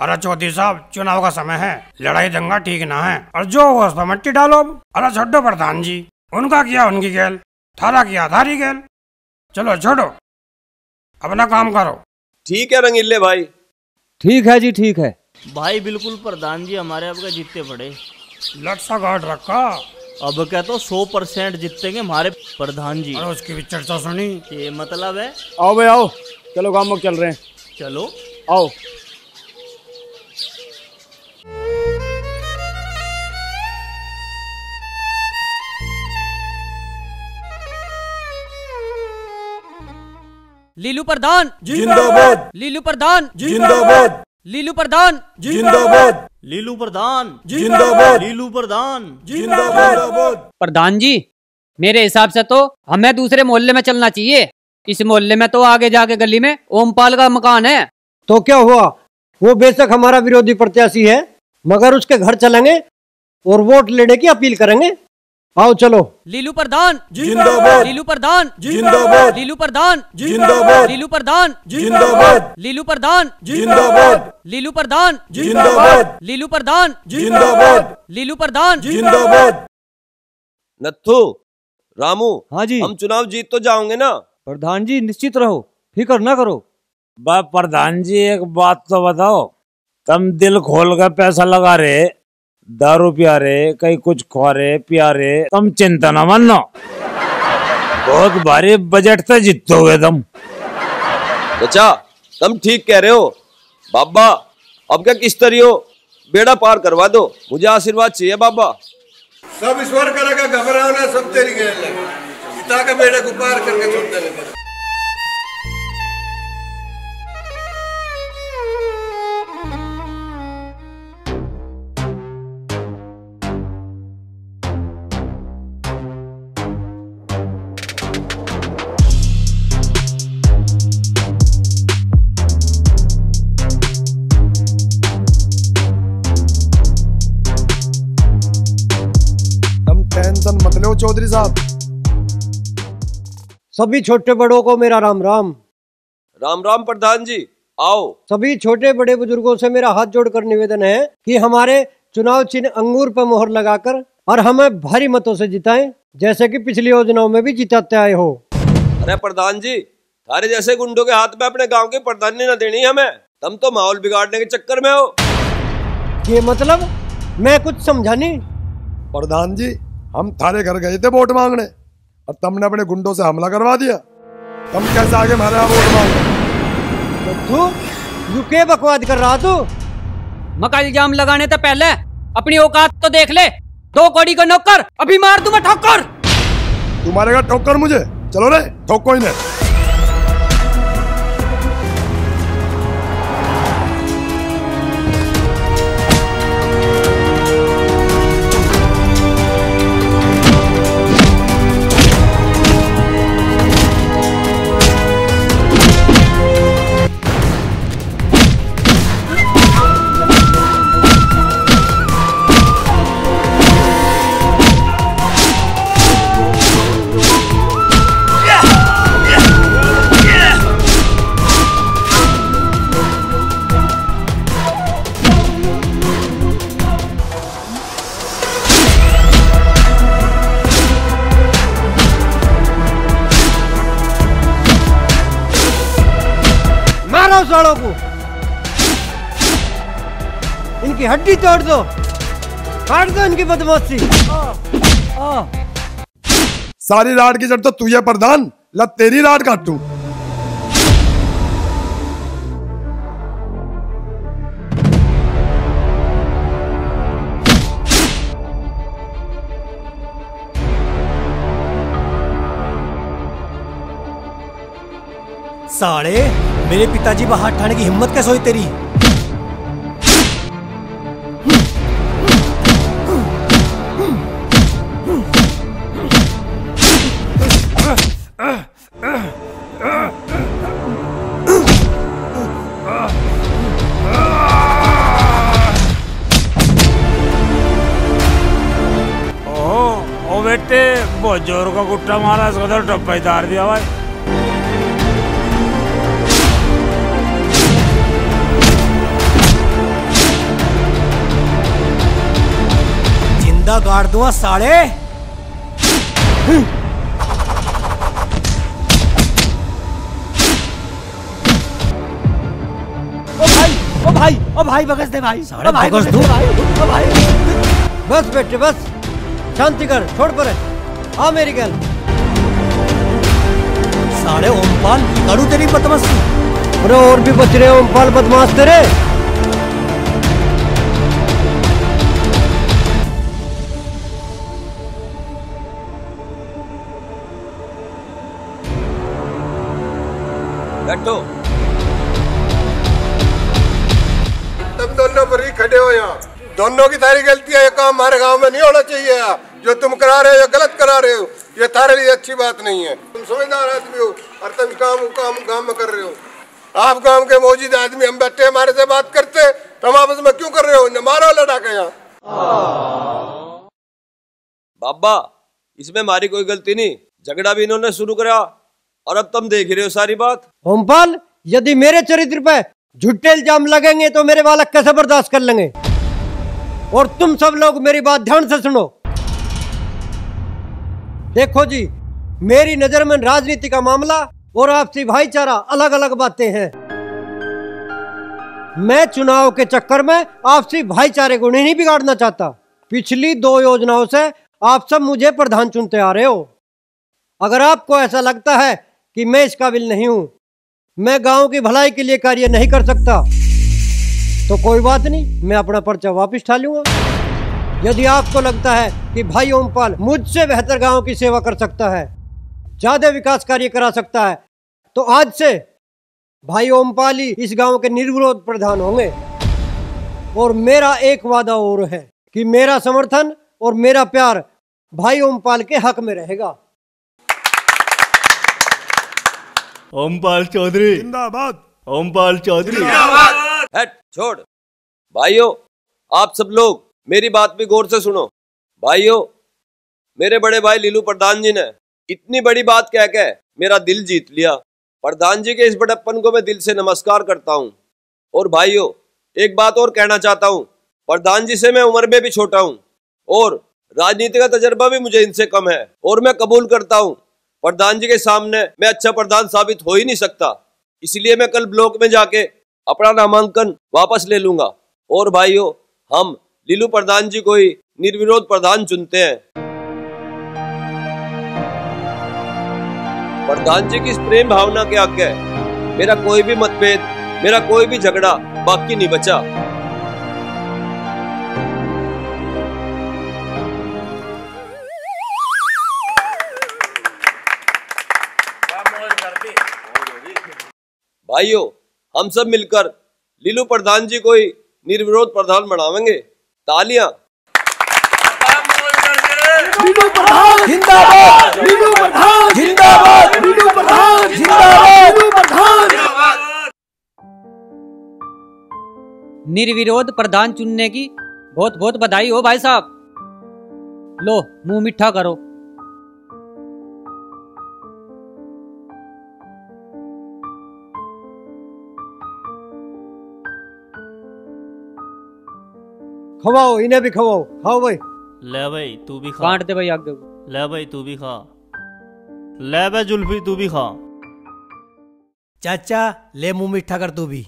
अरे चौधरी साहब चुनाव का समय है, लड़ाई दंगा ठीक ना है, और जो हो उस पर मट्टी डालो। अरे छोड़ो प्रधान जी, उनका किया उनकी गेल, थारा किया थारी गेल। चलो छोड़ो, अपना काम करो। ठीक है रंगीले भाई। ठीक है जी ठीक है भाई, बिल्कुल प्रधान जी हमारे आपका जीतते पड़े। लट सा गार्ड रखा। अब क्या तो 100% जीतेंगे हमारे प्रधान जी। और उसकी भी चर्चा सुनी। ये मतलब है। आओ भाई आओ, चलो गाँव में चल रहे हैं। चलो आओ। लीलू प्रधान जिंदाबाद। लीलू प्रधान जिंदाबाद। लीलू प्रधान जिंदाबाद। लीलू प्रधान जिंदाबाद। लीलू प्रधान जिंदाबाद। प्रधान जी, मेरे हिसाब से तो हमें दूसरे मोहल्ले में चलना चाहिए। इस मोहल्ले में तो आगे जाके गली में ओमपाल का मकान है। तो क्या हुआ, वो बेशक हमारा विरोधी प्रत्याशी है, मगर उसके घर चलेंगे और वोट लेने की अपील करेंगे। आओ चलो। लीलू प्रधान जिंदाबाद। लीलू प्रधान जिंदाबाद। लीलू प्रधान जिंदाबाद। लीलू प्रधान जिंदाबाद। लीलू प्रधान जिंदाबाद। लीलू प्रधान जिंदाबाद। लीलू प्रधान जिंदाबाद। लीलू प्रधान जिंदाबाद। नत्थू, रामू, हाँ जी हम चुनाव जीत तो जाओगे ना? प्रधान जी निश्चित रहो, फिक्र ना करो। बाप प्रधान जी एक बात तो बताओ, तुम दिल खोल कर पैसा लगा रहे, दारू पिया रहे, कहीं कुछ खा रहे पिया रहे, तुम चिंता न मानो, बहुत भारी बजट से जीतोगे तुम। बच्चा तुम ठीक कह रहे हो। बाबा अब क्या किस तरह हो, बेड़ा पार करवा दो, मुझे आशीर्वाद चाहिए बाबा। सब ईश्वर करेगा, घबराओ ना, सब तेरी गेल है। पिता का बेड़ा को पार करके छोड़ देगा। टेंशन मत लो चौधरी साहब। सभी छोटे बड़ों को मेरा राम राम। राम राम प्रधान जी, आओ। सभी छोटे बड़े बुजुर्गों से मेरा हाथ जोड़कर निवेदन है कि हमारे चुनाव चिन्ह अंगूर पर मोहर लगाकर और हमें भारी मतों से जिताएं, जैसे कि पिछली योजनाओं में भी जिताते आए हो। अरे प्रधान जी, थारे जैसे गुंडों के हाथ में अपने गांव की प्रधानी न देनी हमें, तुम तो माहौल बिगाड़ने के चक्कर में हो। ये मतलब मैं कुछ समझा नहीं। प्रधान जी, हम थारे घर गए थे वोट मांगने और तुमने अपने गुंडों से हमला करवा दिया। तुम कैसे आगे हमारे यहाँ वोट मांगे? तू क्या बकवाद कर रहा तू? मका इल्जाम लगाने से पहले अपनी औकात तो देख ले। 2 कौड़ी का नौकर, अभी मार दूं मैं ठोकर। तू मारेगा ठोकर मुझे? चलो रे, ठोको इन्हें। सालों को इनकी हड्डी तोड़ दो, काट दो इनकी बदमाशी। सारी राड की जड़ तो तू है प्रधान, ला तेरी राड काटूं। साले, मेरे पिताजी पर हाथ ठाने की हिम्मत कैसे हुई तेरी? ओ बेटे, बहुत जोर का गुट्टा मारा, इसको तो टप्पा ही तार दिया भाई। जिंदा गाड़ दूंगा साले। ओ भाई बगस दे भाई, साले बगस दो भाई। बस बेटे बस, शांति कर, छोड़ पर आ मेरी गल। साले ओमपाल, करूँ तेरी बदमाशी। अरे और भी बच रहे ओमपाल बदमाश तेरे। बैठो। तुम दोनों पर ही खड़े हो यहाँ, दोनों की सारी गलती है। ये काम हमारे गांव में नहीं होना चाहिए। जो तुम करा रहे हो ये गलत करा रहे हो, ये तारे लिए अच्छी बात नहीं है। तुम समझदार आदमी हो और तुम काम गांव में कर रहे हो। आप गांव के मौजूद आदमी, हम बैठे हमारे से बात करते, तुम आपस में क्यों कर रहे हो? न मारो लड़ा के यहाँ। बाबा, इसमें हमारी कोई गलती नहीं, झगड़ा भी इन्होंने शुरू करा और अब तुम देख रहे हो सारी बात। ओमपाल, यदि मेरे चरित्र पे झूठे इल्जाम लगेंगे तो मेरे बालक कैसे बर्दाश्त कर लेंगे? और तुम सब लोग मेरी बात ध्यान से सुनो। देखो जी, मेरी नजर में राजनीति का मामला और आपसी भाईचारा अलग अलग बातें हैं। मैं चुनाव के चक्कर में आपसी भाईचारे को नहीं बिगाड़ना चाहता। पिछली 2 योजनाओं से आप सब मुझे प्रधान चुनते आ रहे हो। अगर आपको ऐसा लगता है कि मैं इस काबिल नहीं हूं, मैं गांव की भलाई के लिए कार्य नहीं कर सकता, तो कोई बात नहीं, मैं अपना पर्चा वापस उठा लूंगा। यदि आपको लगता है कि भाई ओमपाल मुझसे बेहतर गांव की सेवा कर सकता है, ज्यादा विकास कार्य करा सकता है, तो आज से भाई ओमपाल ही इस गांव के निर्विरोध प्रधान होंगे। और मेरा एक वादा और है कि मेरा समर्थन और मेरा प्यार भाई ओमपाल के हक में रहेगा। ओमपाल चौधरी जिंदाबाद। ओमपाल चौधरी हट, छोड़। भाइयों, आप सब लोग मेरी बात भी गौर से सुनो। भाइयों, मेरे बड़े भाई लीलू प्रधान जी ने इतनी बड़ी बात कह के मेरा दिल जीत लिया। प्रधान जी के इस बड़प्पन को मैं दिल से नमस्कार करता हूँ। और भाइयों, एक बात और कहना चाहता हूँ, प्रधान जी से मैं उम्र में भी छोटा हूँ और राजनीति का तजर्बा भी मुझे इनसे कम है। और मैं कबूल करता हूँ, प्रधान जी के सामने मैं अच्छा प्रधान साबित हो ही नहीं सकता। इसलिए मैं कल ब्लॉक में जाके अपना नामांकन वापस ले लूंगा। और भाइयों, हम लीलू प्रधान जी को ही निर्विरोध प्रधान चुनते हैं। प्रधान जी की इस प्रेम भावना के आगे मेरा कोई भी मतभेद, मेरा कोई भी झगड़ा बाकी नहीं बचा। भाइयों, हम सब मिलकर लीलू प्रधान जी को ही निर्विरोध प्रधान बनावेंगे। तालियां। लीलू प्रधान जिंदाबाद, लीलू प्रधान जिंदाबाद, लीलू प्रधान जिंदाबाद, लीलू प्रधान। निर्विरोध प्रधान चुनने की बहुत बहुत बधाई हो भाई साहब। लो, मुंह मीठा करो। खवाओ, इन्हें भी खवाओ। खाओ भाई। ले भाई तू भी खा। बांट दे भाई आगे। ले भाई तू भी खा। ले भाई जुल्फी तू भी खा। चाचा ले, मुंह मीठा कर तू भी।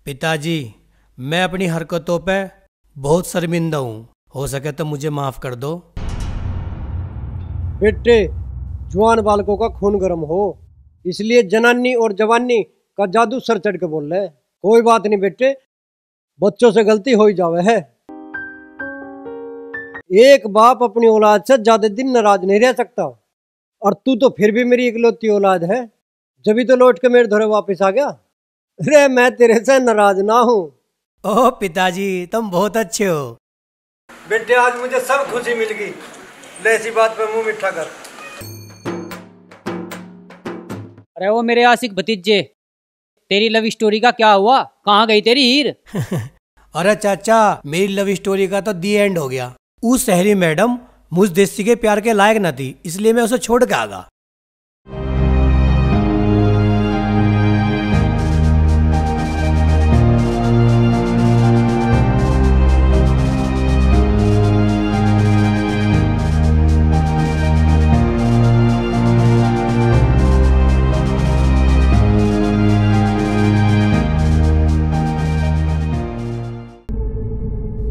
पिताजी, मैं अपनी हरकतों पे बहुत शर्मिंदा हूँ, हो सके तो मुझे माफ कर दो। बेटे, जवान बालकों का खून गर्म हो, इसलिए जनानी और जवानी का जादू सर चढ़ के बोल रहे। कोई बात नहीं बेटे, बच्चों से गलती हो ही जावे है। एक बाप अपनी औलाद से ज्यादा दिन नाराज नहीं रह सकता, और तू तो फिर भी मेरी इकलौती औलाद है, जब तो लौट के मेरे धोरे वापस आ गया। अरे मैं तेरे से नाराज ना हूँ। ओह पिताजी तुम बहुत अच्छे हो। बेटे आज मुझे सब खुशी मिल गई, ले ऐसी बात पे मुंह मीठा कर। अरे वो मेरे आशिक भतीजे, तेरी लव स्टोरी का क्या हुआ? कहाँ गई तेरी हीर? अरे चाचा मेरी लव स्टोरी का तो दी एंड हो गया। उस शहरी मैडम मुझ देसी के प्यार के लायक न थी, इसलिए मैं उसे छोड़ के आ गया।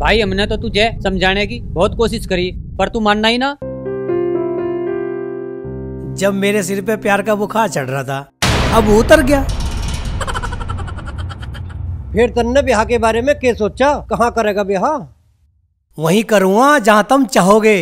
भाई हमने तो तुझे समझाने की बहुत कोशिश करी, पर तू मानना ही ना। जब मेरे सिर पे प्यार का बुखार चढ़ रहा था, अब वो उतर गया। फिर तन्ने ब्याह के बारे में क्या सोचा? कहाँ करेगा ब्याह? वहीं करूँगा जहाँ तुम चाहोगे।